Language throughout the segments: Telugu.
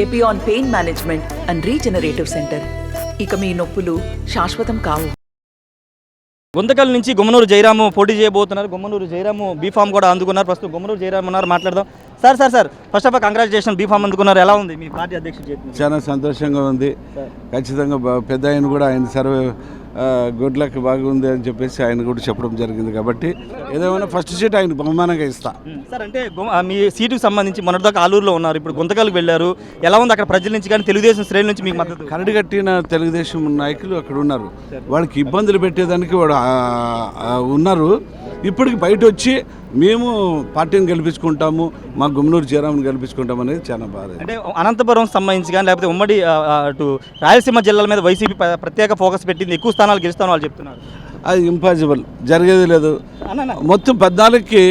Epione pain management and regenerative centre. ఇక మీ నొప్పులు శాశ్వతం కావు. గుంతకల్ నుంచి గుమ్మనూరు జయరాము పోటీ చేయబోతున్నారు. గుమ్మనూరు జయరాము బీఫామ్ కూడా అందుకున్నారు. ప్రస్తుతం గుమ్మనూరు జయరాము ఉన్నారు, మాట్లాడదాం. Sir first of all congratulation, B form అందుకున్నారు. ఎలా ఉంది మీ పార్టీ అధ్యక్షుడు? చాలా సంతోషంగా ఉంది. ఖచ్చితంగా పెద్ద ఆయన కూడా ఆయన సర్వే గుడ్ లక్ బాగుంది అని చెప్పేసి ఆయన కూడా చెప్పడం జరిగింది. కాబట్టి ఏదేమైనా ఫస్ట్ సీట్ ఆయన బహుమానంగా ఇస్తా. సార్ అంటే మీ సీటుకు సంబంధించి మొన్నటిదాకా ఆలూరులో ఉన్నారు, ఇప్పుడు గుంతకల్కి వెళ్ళారు. ఎలా ఉంది అక్కడ ప్రజల నుంచి కానీ తెలుగుదేశం శ్రేణుల నుంచి మీకు మద్దతు? కరడి కట్టిన తెలుగుదేశం నాయకులు అక్కడ ఉన్నారు, వాళ్ళకి ఇబ్బందులు పెట్టేదానికి వాడు ఉన్నారు. ఇప్పటికి బయట వచ్చి మేము పార్టీని గెలిపించుకుంటాము, మా గుమ్మనూరు జయరాముని గెలిపించుకుంటాం అనేది చాలా బాధ. అంటే అనంతపురం సంబంధించి కానీ లేకపోతే ఉమ్మడి అటు రాయలసీమ జిల్లాల మీద వైసీపీ ప్రత్యేక ఫోకస్ పెట్టింది, ఎక్కువ స్థానాలు గెలుస్తామని వాళ్ళు చెప్తున్నారు. అది ఇంపాసిబుల్, జరిగేది లేదు. మొత్తం 14కి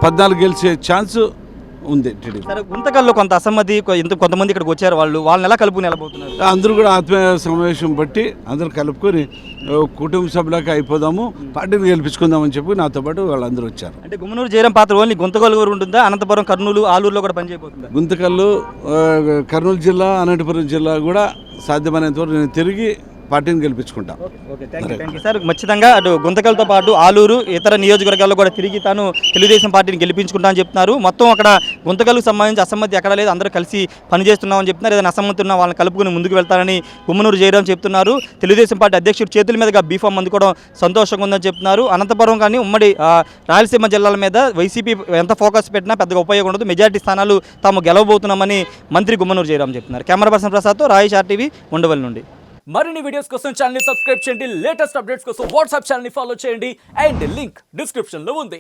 14 గెలిచే ఛాన్స్ ఉంది టీడీపీ. సరే, గుంతకల్లో కొంత అసమ్మతి, కొంతమంది ఇక్కడికి వచ్చారు, వాళ్ళని ఎలా కలుపుకుని వెళ్ళబోతున్నారు? అందరూ కూడా ఆత్మీయ సమావేశం బట్టి అందరూ కలుపుకొని కుటుంబ సభ్యులకి అయిపోదాము, పార్టీని గెలిపించుకుందామని చెప్పి నాతో పాటు వాళ్ళందరూ వచ్చారు. అంటే గుమ్మనూరు జయరాం పాత్ర ఓన్లీ గుంతకల్ ఉంటుందా? అనంతపురం, కర్నూలు, ఆలూరులో కూడా పనిచేయబోతుందా? గుంతకల్లు, కర్నూలు జిల్లా, అనంతపురం జిల్లా కూడా సాధ్యమైనంత వరకు నేను తిరిగి పార్టీని గెలిపించుకుంటా. సార్, ఖచ్చితంగా అటు గుంతకల్తో పాటు ఆలూరు, ఇతర నియోజకవర్గాల్లో కూడా తిరిగి తాను తెలుగుదేశం పార్టీని గెలిపించుకుంటా అని చెప్తున్నారు. మొత్తం అక్కడ గుంతకల్కు సంబంధించి అసమ్మతి ఎక్కడ లేదు, అందరూ కలిసి పనిచేస్తున్నామని చెప్తున్నారు. ఏదైనా అసమ్మతి ఉన్నా వాళ్ళని కలుపుకుని ముందుకు వెళ్తారని గుమ్మనూరు జయరాం చెప్తున్నారు. తెలుగుదేశం పార్టీ అధ్యక్షుడు చేతుల మీదుగా బీఫామ్ అందుకోవడం సంతోషంగా ఉందని చెప్తున్నారు. అనంతపురం కానీ ఉమ్మడి రాయలసీమ జిల్లాల మీద వైసీపీ ఎంత ఫోకస్ పెట్టినా పెద్దగా ఉపయోగం ఉండదు, మెజార్టీ స్థానాలు తాము గెలవబోతున్నామని మంత్రి గుమ్మనూరు జయరాం చెప్తున్నారు. Camera person ప్రసాద్తో Rayesh, RTV, Undavalli నుండి. మరిన్ని వీడియోస్ కోసం ఛానల్ ని సబ్స్క్రైబ్ చేయండి, లేటెస్ట్ అప్డేట్స్ కోసం వాట్సాప్ ఛానల్ ని ఫాలో చేయండి అండ్ లింక్ డిస్క్రిప్షన్ లో ఉంది.